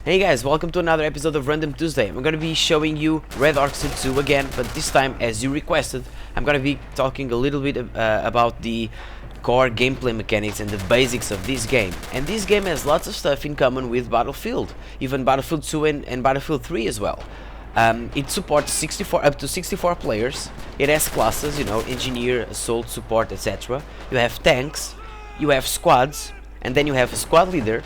Hey guys, welcome to another episode of Random Tuesday. I'm gonna be showing you Red Orchestra 2 again, but this time, as you requested, I'm gonna be talking a little bit about the core gameplay mechanics and the basics of this game. And this game has lots of stuff in common with Battlefield, even Battlefield 2 and Battlefield 3 as well. It supports up to 64 players. It has classes, engineer, assault, support, etc. You have tanks, you have squads, and then you have a squad leader,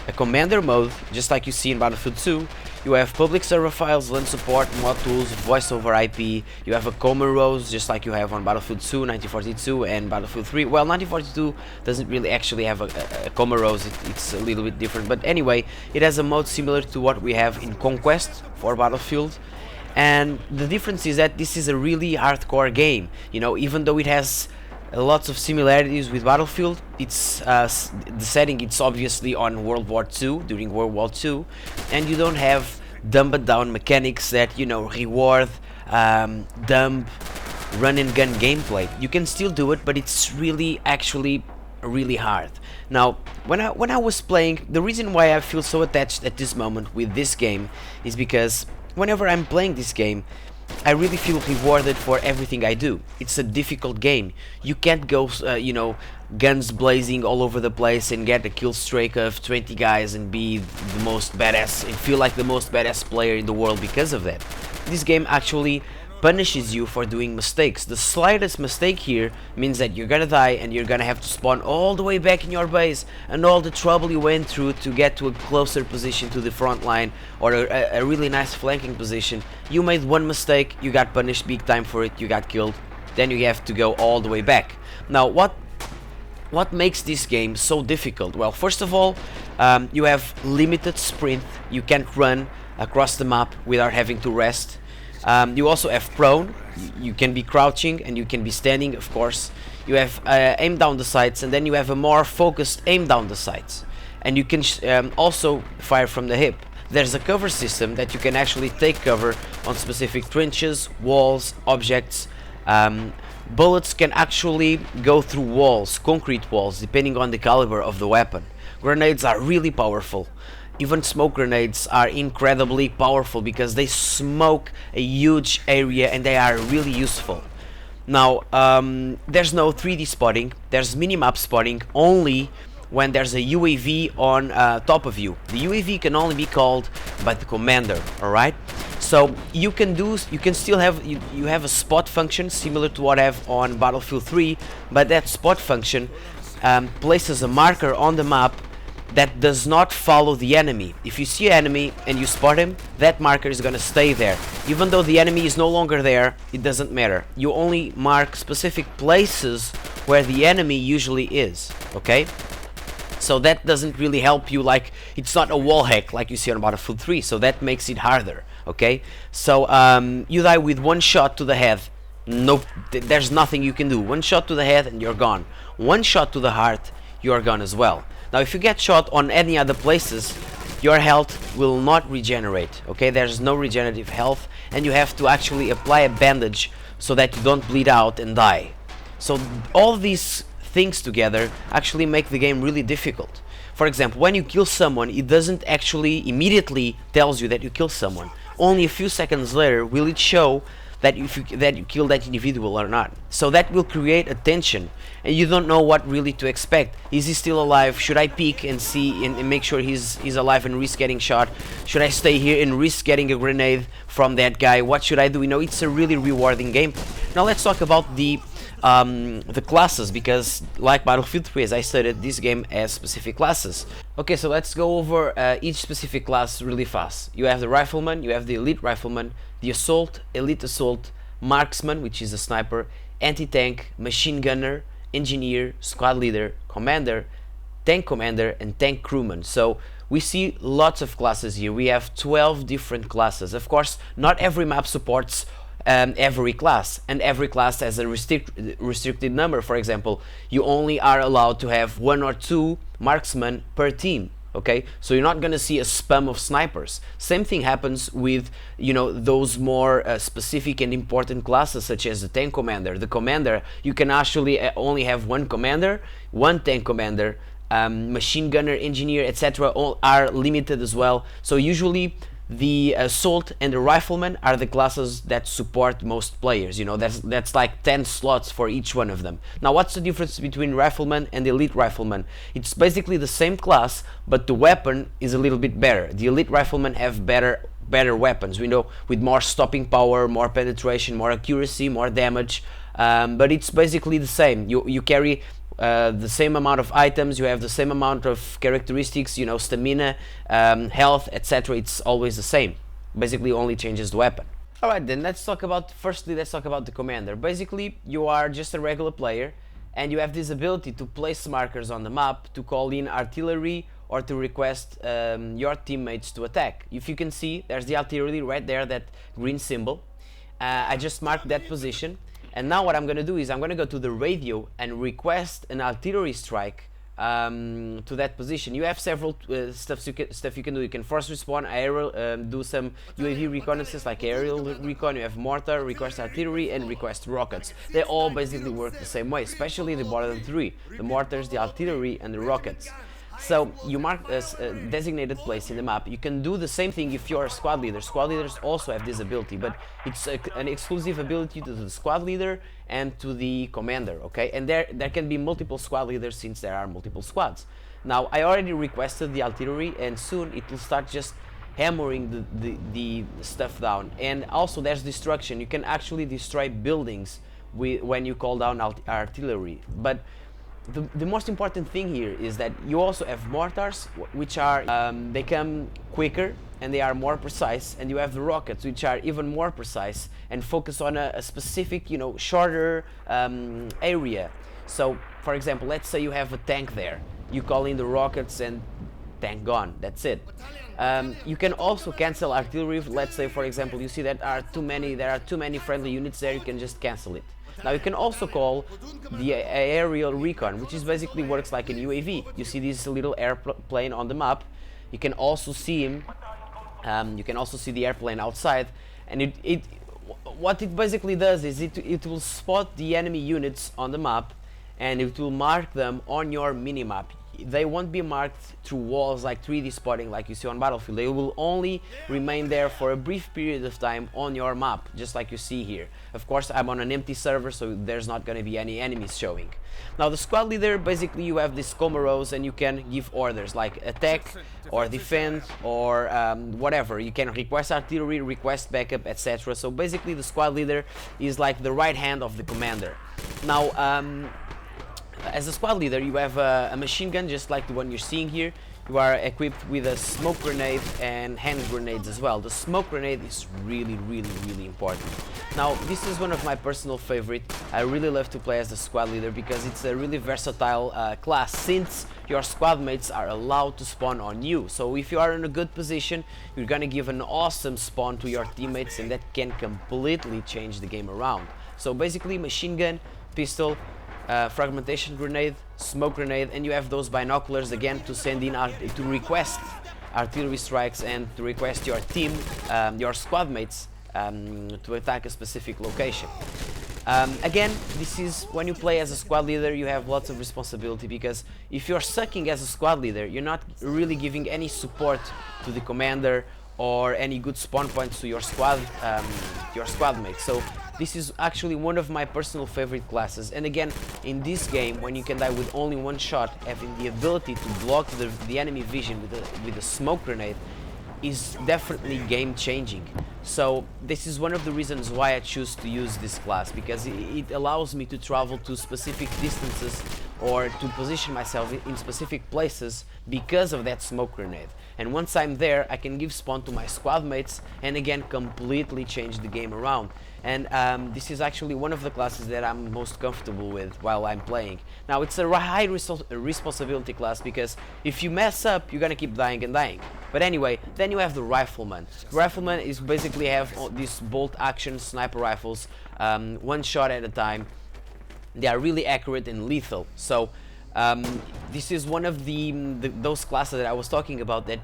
a commander mode, just like you see in Battlefield 2. You have public server files, LAN support, mod tools, voice over IP. You have a common rows, just like you have on Battlefield 2, 1942, and Battlefield 3. Well, 1942 doesn't really actually have a common rows, it's a little bit different. But anyway, it has a mode similar to what we have in Conquest for Battlefield. And the difference is that this is a really hardcore game. Even though it has lots of similarities with Battlefield, it's the setting, it's obviously on World War II, during World War II, and you don't have dumbed down mechanics that reward dumb run and gun gameplay. You can still do it, but it's actually really hard. Now, when I was playing, the reason why I feel so attached at this moment with this game is because whenever I'm playing this game, I really feel rewarded for everything I do. It's a difficult game. You can't go, guns blazing all over the place and get a kill streak of 20 guys and be the most badass and feel like the most badass player in the world because of that. This game actually punishes you for doing mistakes. The slightest mistake here means that you're gonna die and you're gonna have to spawn all the way back in your base, and all the trouble you went through to get to a closer position to the front line or a really nice flanking position. You made one mistake, you got punished big time for it, you got killed, then you have to go all the way back. Now what makes this game so difficult? Well, first of all, you have limited sprint. You can't run across the map without having to rest. You also have prone. You can be crouching and you can be standing, of course. You have aim down the sights, and then you have a more focused aim down the sights, and you can also fire from the hip. There's a cover system that you can actually take cover on specific trenches, walls, objects. Bullets can actually go through walls, concrete walls, depending on the caliber of the weapon. Grenades are really powerful. Even smoke grenades are incredibly powerful because they smoke a huge area and they are really useful. Now, there's no 3D spotting, there's minimap spotting only when there's a UAV on top of you. The UAV can only be called by the commander, alright? So you can still have you have a spot function similar to what I have on Battlefield 3, but that spot function places a marker on the map that does not follow the enemy. If you see an enemy and you spot him, that marker is gonna stay there. Even though the enemy is no longer there, it doesn't matter. You only mark specific places where the enemy usually is, okay? So that doesn't really help you, like, it's not a wall hack like you see on Battlefield 3, so that makes it harder, okay? So you die with one shot to the head. Nope, there's nothing you can do. One shot to the head and you're gone. One shot to the heart, you're gone as well. Now, if you get shot on any other places, your health will not regenerate, okay? There's no regenerative health, and you have to actually apply a bandage so that you don't bleed out and die. So all these things together actually make the game really difficult. For example, when you kill someone, it doesn't actually immediately tells you that you killed someone. Only a few seconds later will it show that you killed that individual or not. So that will create a tension, and you don't know what really to expect. Is he still alive? Should I peek and see and make sure he's alive and risk getting shot? Should I stay here and risk getting a grenade from that guy? What should I do? It's a really rewarding game. Now let's talk about the classes, because like Battlefield 3, as I stated, this game has specific classes. Okay, so let's go over each specific class really fast. You have the rifleman, you have the elite rifleman, the assault, elite assault, marksman, which is a sniper, anti-tank, machine gunner, engineer, squad leader, commander, tank commander, and tank crewman. So we see lots of classes here. We have 12 different classes. Of course, not every map supports every class, and every class has a restricted number. For example, you only are allowed to have 1 or 2 marksmen per team. Okay, so you're not gonna see a spam of snipers. Same thing happens with those more specific and important classes, such as the tank commander. The commander, you can actually only have one commander, one tank commander, machine gunner, engineer, etc. all are limited as well. So usually the assault and the rifleman are the classes that support most players. You know, that's like 10 slots for each one of them. Now what's the difference between rifleman and elite rifleman? It's basically the same class, but the weapon is a little bit better. The elite riflemen have better weapons, we know, with more stopping power, more penetration, more accuracy, more damage, but it's basically the same. You carry the same amount of items, you have the same amount of characteristics, you know, stamina, health, etc. It's always the same. Basically only changes the weapon. Alright, then let's talk about the commander. Basically you are just a regular player and you have this ability to place markers on the map to call in artillery or to request your teammates to attack. If you can see, there's the artillery right there, that green symbol. I just marked that position, and now what I'm gonna do is I'm gonna go to the radio and request an artillery strike to that position. You have several stuff you can do. You can force respawn, aerial, do some UAV reconnaissance like aerial recon. You have mortar, request artillery, and request rockets. They all basically work the same way, especially the bottom three: the mortars, the artillery, and the rockets. So you mark a designated place in the map. You can do the same thing if you're a squad leader. Squad leaders also have this ability, but it's an exclusive ability to the squad leader and to the commander, okay? And there can be multiple squad leaders since there are multiple squads. Now I already requested the artillery, and soon it will start just hammering the stuff down. And also there's destruction. You can actually destroy buildings when you call down artillery. But the most important thing here is that you also have mortars, which are they come quicker and they are more precise, and you have the rockets, which are even more precise and focus on a specific, you know, shorter area. So for example, let's say you have a tank there, you call in the rockets and tank gone, that's it. You can also cancel artillery. Let's say for example you see that there are too many friendly units there, you can just cancel it. Now you can also call the aerial recon, which is basically works like an UAV. You see this little airplane on the map. You can also see him. You can also see the airplane outside, and what it basically does is it will spot the enemy units on the map, and it will mark them on your minimap. They won't be marked through walls like 3D spotting like you see on Battlefield. They will only remain there for a brief period of time on your map, just like you see here. Of course, I'm on an empty server, so there's not going to be any enemies showing. Now the squad leader, basically you have these coma rows and you can give orders like attack or defend or whatever. You can request artillery, request backup, etc. So basically the squad leader is like the right hand of the commander. Now as a squad leader, you have a machine gun just like the one you're seeing here. You are equipped with a smoke grenade and hand grenades as well. The smoke grenade is really important. Now this is one of my personal favorite. I really love to play as a squad leader because it's a really versatile class, since your squad mates are allowed to spawn on you. So if you are in a good position, you're gonna give an awesome spawn to your teammates, and that can completely change the game around. So basically machine gun, pistol, fragmentation grenade, smoke grenade, and you have those binoculars again to send in to request artillery strikes and to request your team, your squad mates, to attack a specific location. Again, this is when you play as a squad leader, you have lots of responsibility, because if you're sucking as a squad leader, you're not really giving any support to the commander or any good spawn points to your squad mates. So this is actually one of my personal favorite classes. And again, in this game, when you can die with only one shot, having the ability to block the enemy vision with a smoke grenade is definitely game changing. So this is one of the reasons why I choose to use this class, because it allows me to travel to specific distances or to position myself in specific places because of that smoke grenade. And once I'm there, I can give spawn to my squad mates and again completely change the game around. And this is actually one of the classes that I'm most comfortable with while I'm playing. Now it's a high responsibility class, because if you mess up, you're gonna keep dying and dying. But anyway, then you have the rifleman. The rifleman is basically have these bolt action sniper rifles, one shot at a time. They are really accurate and lethal. So this is one of those classes that I was talking about, that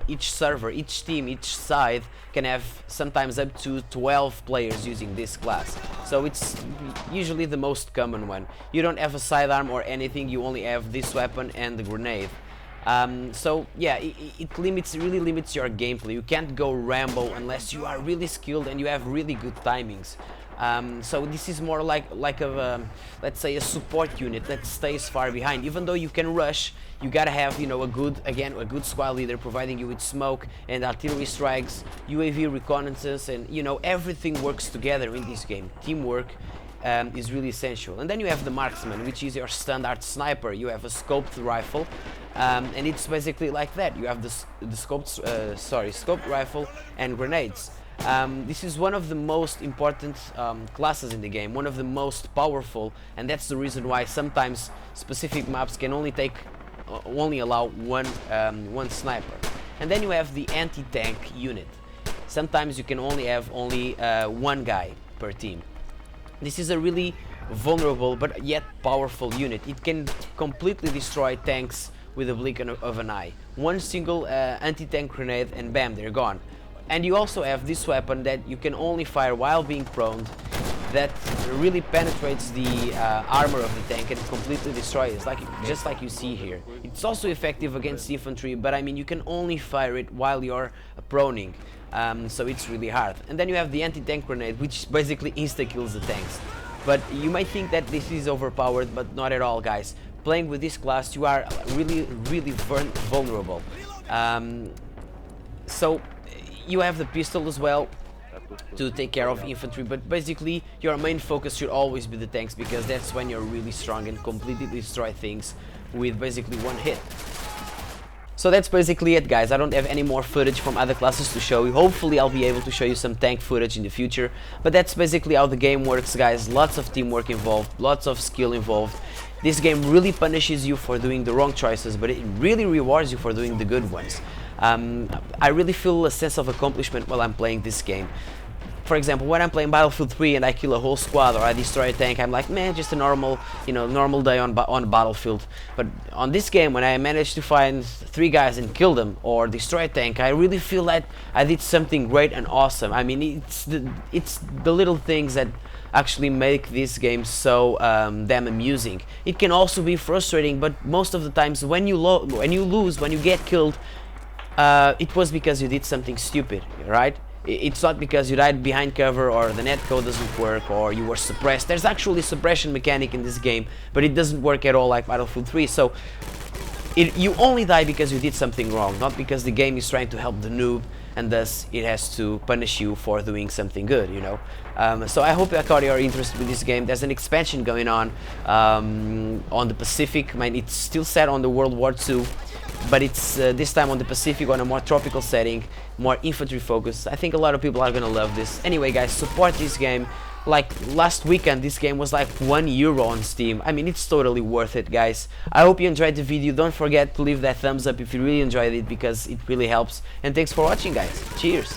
each server, each team, each side can have sometimes up to 12 players using this class. So it's usually the most common one. You don't have a sidearm or anything, you only have this weapon and the grenade. So yeah, it really limits your gameplay. You can't go Rambo unless you are really skilled and you have really good timings. So this is more like a let's say a support unit that stays far behind. Even though you can rush, you gotta have, you know, a good squad leader providing you with smoke and artillery strikes, UAV reconnaissance, and you know, everything works together in this game. Teamwork is really essential. And then you have the marksman, which is your standard sniper. You have a scoped rifle, and it's basically like that. You have the scoped rifle and grenades. This is one of the most important classes in the game, one of the most powerful, and that's the reason why sometimes specific maps can only allow one sniper. And then you have the anti-tank unit. Sometimes you can only have one guy per team. This is a really vulnerable but yet powerful unit. It can completely destroy tanks with a blink of an eye. One single anti-tank grenade and bam, they're gone. And you also have this weapon that you can only fire while being prone, that really penetrates the armor of the tank and completely destroys it, just like you see here. It's also effective against infantry, but I mean, you can only fire it while you're proning, so it's really hard. And then you have the anti-tank grenade, which basically insta-kills the tanks. But you might think that this is overpowered, but not at all, guys. Playing with this class, you are really vulnerable. So you have the pistol as well to take care of infantry, but basically your main focus should always be the tanks, because that's when you're really strong and completely destroy things with basically one hit. So that's basically it, guys. I don't have any more footage from other classes to show you. Hopefully I'll be able to show you some tank footage in the future, but that's basically how the game works, guys. Lots of teamwork involved, lots of skill involved. This game really punishes you for doing the wrong choices, but it really rewards you for doing the good ones. I really feel a sense of accomplishment while I'm playing this game. For example, when I'm playing Battlefield 3 and I kill a whole squad or I destroy a tank, I'm like, man, just a normal day on Battlefield. But on this game, when I manage to find 3 guys and kill them or destroy a tank, I really feel that I did something great and awesome. I mean, it's the little things that actually make this game so damn amusing. It can also be frustrating, but most of the times when you lose, when you get killed, it was because you did something stupid, right? It's not because you died behind cover or the netcode doesn't work or you were suppressed. There's actually a suppression mechanic in this game, but it doesn't work at all like Battlefield 3. So you only die because you did something wrong, not because the game is trying to help the noob and thus it has to punish you for doing something good, you know. So I hope I caught your interest with this game. There's an expansion going on the Pacific. I mean, it's still set on the World War II, but it's this time on the Pacific, on a more tropical setting, more infantry focused. I think a lot of people are gonna love this. Anyway, guys, support this game. Like last weekend, this game was like €1 on Steam. I mean, it's totally worth it, guys. I hope you enjoyed the video. Don't forget to leave that thumbs up if you really enjoyed it, because it really helps. And thanks for watching, guys. Cheers.